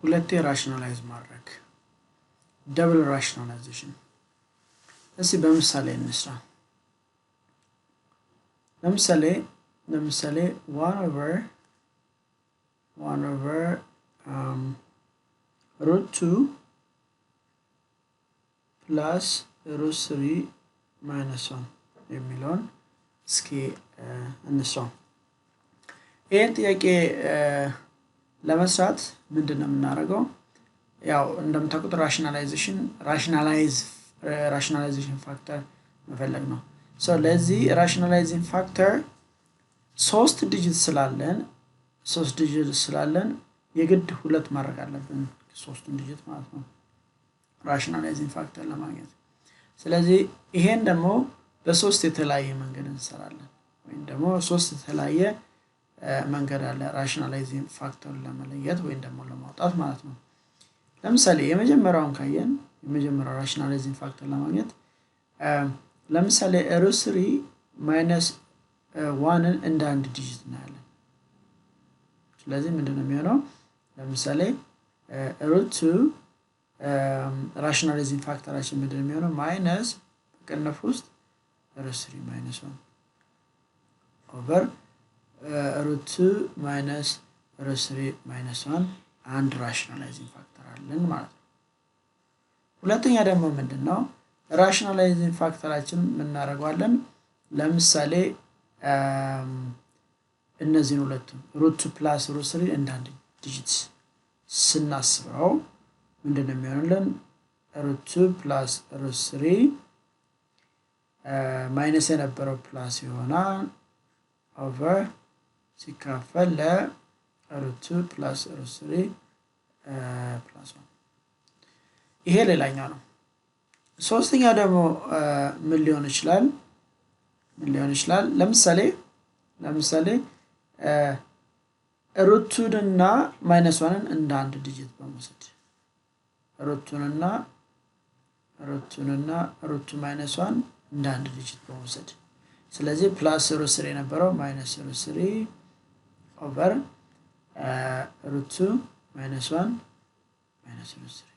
ሁለቴ ራሽናላይዝ ማድረግ double rationalization እስኪ በምሳሌ እንስራ ለምሳሌ 1 over root 2 plus root 3 minus 1 የሚለውን እስኪ እንስራው ይሄን ጥያቄ ለመስራት ምንድነው የምናደርገው ያው እንደምታውቁት rationalization factor መፈለግ ነው so ለዚህ rationalizing factor 3 ዲጂት ስላለን የግድ ሁለት ማድረግ አለብን 3 ዲጂት ማለት ነው rationalizing factor ለማግኘት ስለዚህ ይሄን ደግሞ በሶስት የተለያየ መንገድ እንሰራለን ወይም ደግሞ ሶስት የተለያየ መንገድ አለ rationalizing factor ለመለየት ወይም ደግሞ ለማውጣት ማለት ነው ለምሳሌ የመጀመሪያውን ካየን የመጀመሪያው rationalizing factor ለማግኘት ለምሳሌ root 3 minus 1 እንደ አንድ ዲጂት እናያለን ስለዚህ ምንድነው የሚሆነው ለምሳሌ root 2 rationalizing factorችን ምንድነው የሚሆነው minus በቅንፍ ውስጥ root 3 minus 1 over root 2 minus root 3 minus 1 and rationalizing factor አለን ማለት ነው ሁለተኛ ደግሞ ምንድነው rationalizing factorችን ምን እናደርጋለን ለምሳሌ እነዚህን ሁለቱም root 2 plus root 3 እንደ አንድ ዲጂት ስናስበው ምንድነው የሚሆነው root 2 plus root 3 minus የነበረው plus ይሆናል over ሲካፈል ለ root 2 plus root 3 plus 1 ይሄ ሌላኛው ነው ሶስተኛ ደግሞ ምን ሊሆን ይችላል ለምሳሌ root 2 እና minus 1 እንደ አንድ ዲጂት በመውሰድ root 2 እና root 2 minus 1 እንደ አንድ ዲጂት በመውሰድ ስለዚህ plus root 3 የነበረው minus root 3 over root 2 minus 1 minus root 3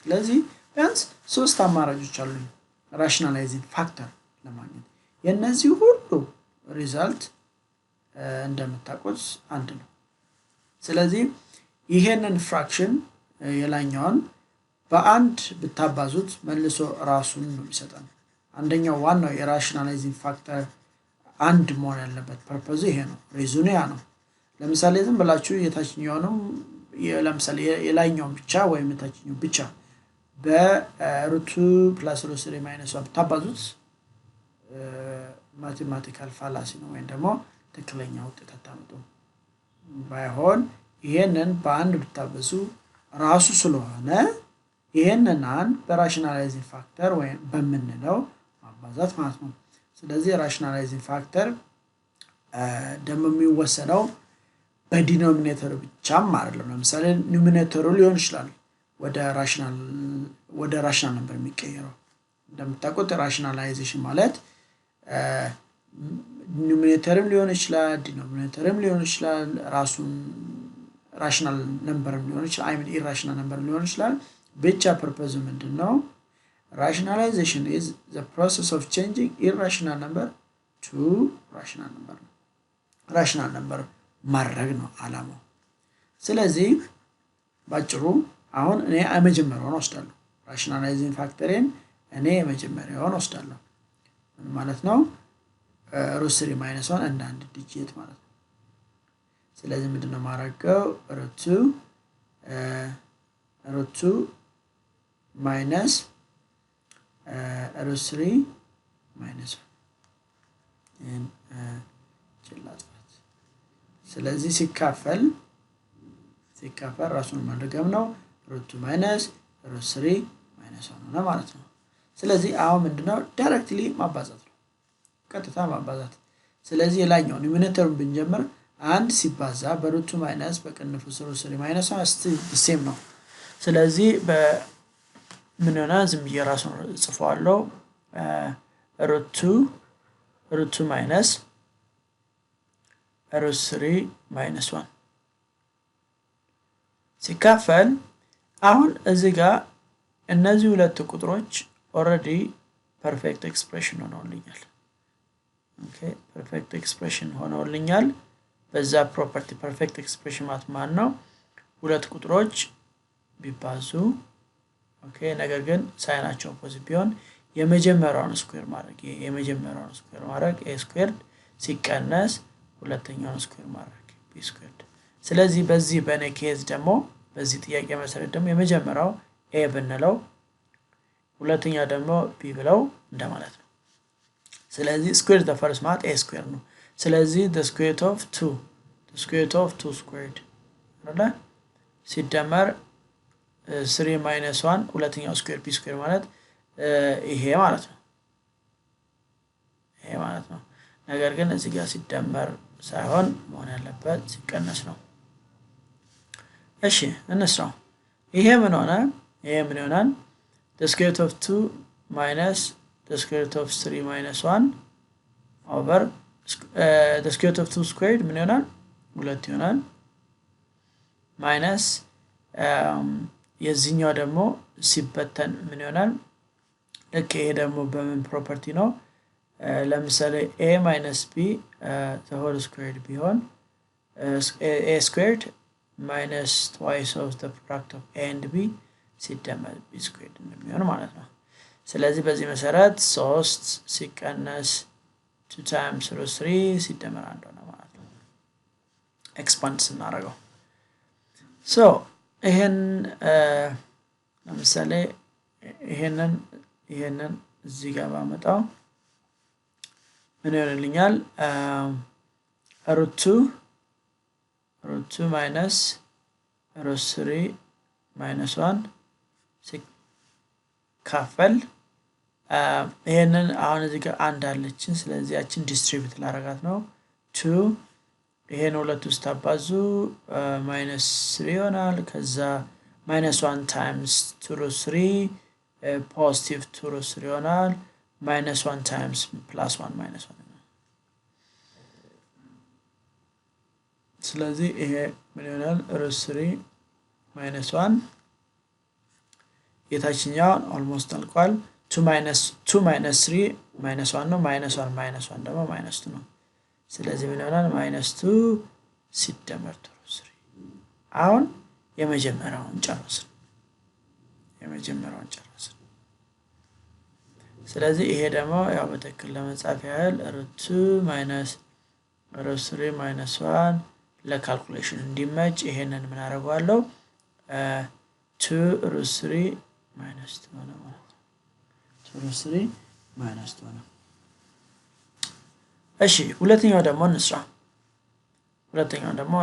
ስለዚህ ቢያንስ ሶስት አማራጮች አሉ rationalizing factor ለማግኘት የነዚህ ሁሉ ሪዛልት እንደምታውቁት አንድ ነው ስለዚህ ይሄንን ፍራክሽን የላኛውን በአንድ ብታባዙት መልሶ ራሱን ነው የሚሰጠን አንደኛው ዋናው የrationalizing factor አንድ መሆን ያለበት ፐርፖዝ ይሄ ነው ሪዝኑ ያ ነው ለምሳሌ ዝም ብላችሁ የታችኛውንም ለምሳሌ የላኛውን ብቻ ወይም የታችኛው ብቻ በroot 2 plus root 3 minus 1 ብታባዙት ማቴማቲካል ፋላሲ ነው ወይም ደግሞ ትክክለኛ ውጤት አታመጡም ባይሆን ይሄንን በአንድ ብታበዙ ራሱ ስለሆነ ይሄንን አንድ በrationalizing factor ወይም በመንለው ማባዛት ማለት ነው ስለዚህ rationalizing factor ደግሞ የሚወሰነው በዲኖሚኔተሩ ብቻም አይደለም ለምሳሌ ኑሚኔተሩ ሊሆን ይችላል ወደ ራሽናል ነበር የሚቀየረው እንደምታውቁት rationalization ማለት ኑሚኔተርም ሊሆን ይችላል ዲኖሚኔተርም ሊሆን ይችላል ራሱን rational number ሊሆን ይችላል irrational number ሊሆን ይችላል ብቻ ፐርፖዝ ምንድነው rationalization is the process of changing irrational number to rational number ማድረግ ነው አላማው ስለዚህ ባጭሩ አሁን እኔ የመጀመሪያውን ወስዳለሁ rationalizing factorን እኔ የመጀመሪያውን ወስዳለሁ ማለት ነው root 3 minus 1 እንደ አንድ ዲጂት ማለት ነው ስለዚህ ምንድነው ማድረገው root 2 minus root 3 minus 1 ጭላጥፋት ስለዚህ ሲካፈል ራሱን ማድረግም ነው root 2 minus root 3 minus 1 ነው ማለት ነው ስለዚህ አሁን ምንድነው ዳይሬክትሊ ማባዛት ነው ቀጥታ ማባዛት ስለዚህ የላኛው ኑሚኔተሩን ብንጀምር አንድ ሲባዛ በroot 2 minus በቅንፍ root 3 minus 1 ሴም ነው ስለዚህ በምንና ዝም የራሱን ጽፈዋለሁ root 2 minus root 3 minus 1 ሲካፈል አሁን እዚህ ጋር እነዚህ ሁለት ቁጥሮች ኦሬዲ ፐርፌክት ኤክስፕሬሽን ሆነውልኛል ኦኬ ፐርፌክት ኤክስፕሬሽን ሆነውልኛል በዛ ፕሮፐርቲ ፐርፌክት ኤክስፕሬሽን ማለት ማን ነው ሁለት ቁጥሮች ቢባዙ ኦኬ ነገር ግን ሳይናቸው ኦፖዚት ቢሆን የመጀመሪያውን ስኩዌር ማድረግ a ስኩዌርድ ሲቀነስ ሁለተኛውን ስኩዌር ማድረግ b ስኩዌርድ ስለዚህ በዚህ በኔ ኬዝ ደግሞ በዚህ ጥያቄ መሰረት ደግሞ የመጀመሪያው a ብንለው ሁለተኛ ደግሞ b ብለው እንደማለት ነው ስለዚህ ስኩዌር the first ማለት a ስኩዌር ነው ስለዚህ the square root of 2 squared አይደል ሲደመር 3 minus 1 ሁለተኛው ስኩዌር b ስኩዌር ማለት ይሄ ማለት ነው ነገር ግን እዚህ ጋር ሲደመር ሳይሆን መሆን ያለበት ሲቀነስ ነው እሺ እንስራው ይሄ ምን ይሆናል the square root of 2 minus the square root of 3 minus 1 over the square root of 2 squared ምን ይሆናል 2 ይሆናል minus የዚህኛው ደግሞ ሲበተን ምን ይሆናል ልክ ይሄ ደግሞ በምን ፕሮፐርቲ ነው ለምሳሌ a minus b the whole squared ቢሆን a squared minus twice of the product of a and b ሲደመር b squared እንደሚሆን ማለት ነው ስለዚህ በዚህ መሰረት 3 ሲቀነስ 2 times root 3 ሲደመር 1 ነው ማለት ነው ኤክስፓንድ ስናደርገው so ይሄን ለምሳሌ ይሄንን እዚህ ጋር ባመጣው ምን ይሆንልኛል root 2 minus root 3 minus 1 ሲካፈል ይሄንን አሁን እዚህ ጋር አንድ አለችን ስለዚህ ያችን ዲስትሪቢዩት ላደርጋት ነው 2 ይሄን ሁለት ውስጥ አባዙ -3 ይሆናል ከዛ -1 times 2 root 3 positive 2 root 3 ይሆናል -1 times +1 -1 ስለዚህ ይሄ ምን ይሆናል root 3 -1 የታችኛው almost አልቋል 2 minus 3 -1 ነው -1 ደግሞ -2 ነው ስለዚህ ምን ይሆናል -2 ሲደመር 3 አሁን የመጀመሪያውን ጨረስን ስለዚህ ይሄ ደግሞ ያው በትክክል ለመጻፍ ያህል √2 minus √3 minus 1 ለካልኩሌሽን እንዲመች ይሄንን ምን አደርጋለሁ 2 √3 minus 2 ነው ማለት ነው 2 √3 minus 2 ነው እሺ ሁለተኛው ደግሞ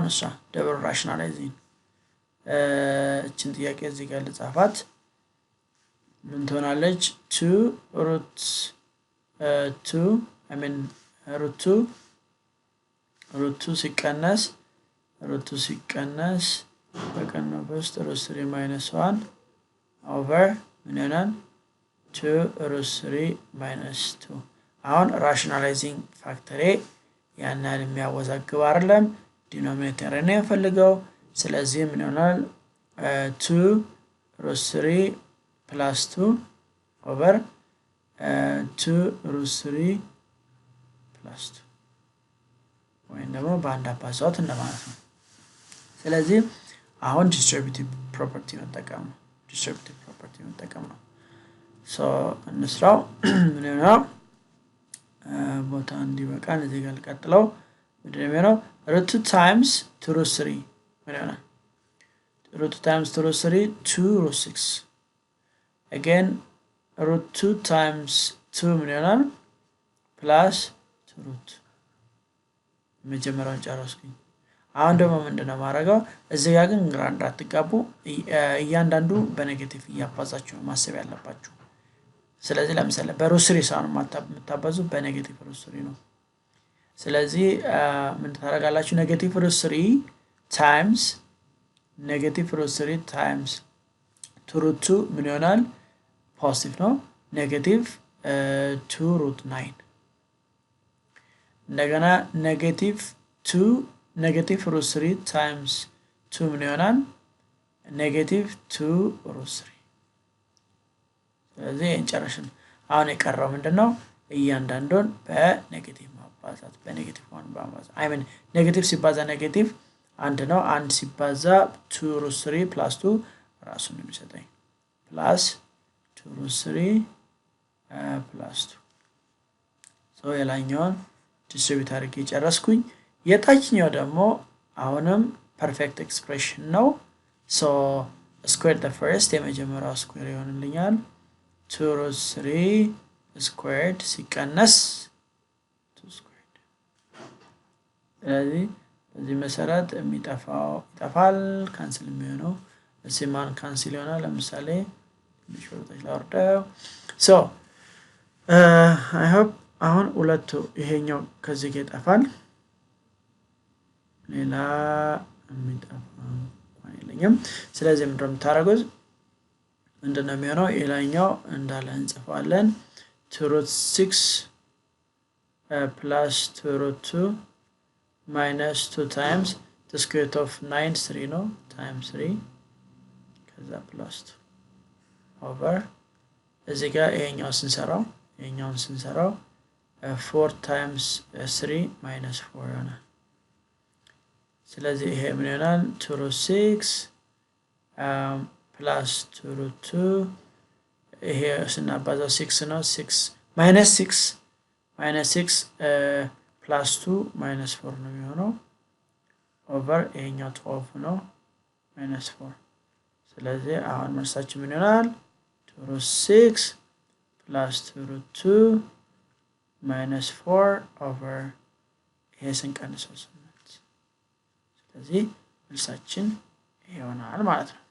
እንስራ ደብል ራሽናላይዜሽን እቺን ጥያቄ እዚህ ጋር ልጻፋት ምን ትሆናለች 2 root 2 ሲቀነስ በቀነው ውስጥ root 3 minus 1 over ምን ይሆናል 2 root 3 minus 2 አሁን ራሽናላይዚንግ ፋክተር ያናል የሚያወዛግብ አይደለም ዲኖሚኔተር ነው የምፈልገው ስለዚህ ምን ይሆናል 2 root 3 plus 2 over 2 root 3 plus 2 ወይም ደግሞ በአንድ አባዛት እንደማለት ነው ስለዚህ አሁን ዲስትሪቢዩቲቭ ፕሮፐርቲ መጠቀም ነው ሶ እንስራው ምን ነው ቦታ እንዲበቃን እዚህ ጋር ልቀጥለው ምንድነው ነው √2 times 2 root 3 ምን ይሆናል √2 times 2 root 3 2 root 6 again √2 times 2 ምን ይሆናል plus 2 root መጀመሪያውን ጨረስኩኝ አሁን ደግሞ ምንድነው ማረጋው እዚህ ጋር ግን ግራ እንዳትጋቡ እያንዳንዱ በኔጌቲቭ እያባዛችሁ ማሰብ ያለባችሁ ስለዚህ ለምሳሌ በሩት 3 ሳይሆን የምታባዙ በኔጌቲቭ ሩት 3 ነው ስለዚህ ምን ታደርጋላችሁ ኔጌቲቭ ሩት 3 times ኔጌቲቭ ሩት 3 times 2 root 2 ምን ይሆናል ፖዚቲቭ ነው ኔጌቲቭ 2 root 9 እንደገና ኔጌቲቭ ሩት 3 times 2 ምን ይሆናል ኔጌቲቭ 2 ሩት 3 ስለዚህ እንጨርሽን አሁን የቀረው ምንድነው እያንዳንዱን በኔጌቲቭ ማባዛት በኔጌቲቭ 1 ማባዛት አይ ሚን ኔጌቲቭ ሲባዛ ኔጌቲቭ አንድ ነው አንድ ሲባዛ 2 ሩት 3 + 2 ራሱን የሚሰጠኝ + 2 ሩት 3 + 2 ሶ የላኛውን ዲስትሪቢዩት አድርጌ ጨረስኩኝ የታችኛው ደግሞ አሁንም ፐርፌክት ኤክስፕሬሽን ነው ሶ ስኩዌር the first የመጀመሪያው ስኩዌር ይሆንልኛል 2 ሩት 3 ስኩዌርድ ሲቀነስ 2 ስኩዌርድ ስለዚህ በዚህ መሰረት የሚጠፋው ይጠፋል ካንስል የሚሆነው እዚህ ማን ካንስል ይሆናል ለምሳሌ ትንሽ ወደታች ላወርደው ሶ አይ ሆፕ አሁን ሁለቱ ይሄኛው ከዚህ ጋር ይጠፋል ሌላ የሚጠፋ አይደለም ስለዚህ ምንድነው የምታደርጉት ምንድነው የሚሆነው የላኛው እንዳለ እንጽፋለን 2 ሩት 6 + 2 ሩት 2 minus 2 times the square root of 9 3 ነው times 3 ከዛ plus 2 over እዚህ ጋር ይሄኛውን ስንሰራው 4 times 3 minus 4 ይሆናል ስለዚህ ይሄ ምን ይሆናል 2 ሩት 6 plus 2 ሩት 2 ይሄ ስናባዛው 6 ነው 6 minus 6 plus 2 minus 4 ነው የሚሆነው over ይሄኛው 12 ነው minus 4 ስለዚህ አሁን መልሳችን ምን ይሆናል 2 ሩት 6 plus 2 ሩት 2 minus 4 over ይሄ ስንቀንሰው 8 ስለዚህ መልሳችን ይሆናል ማለት ነው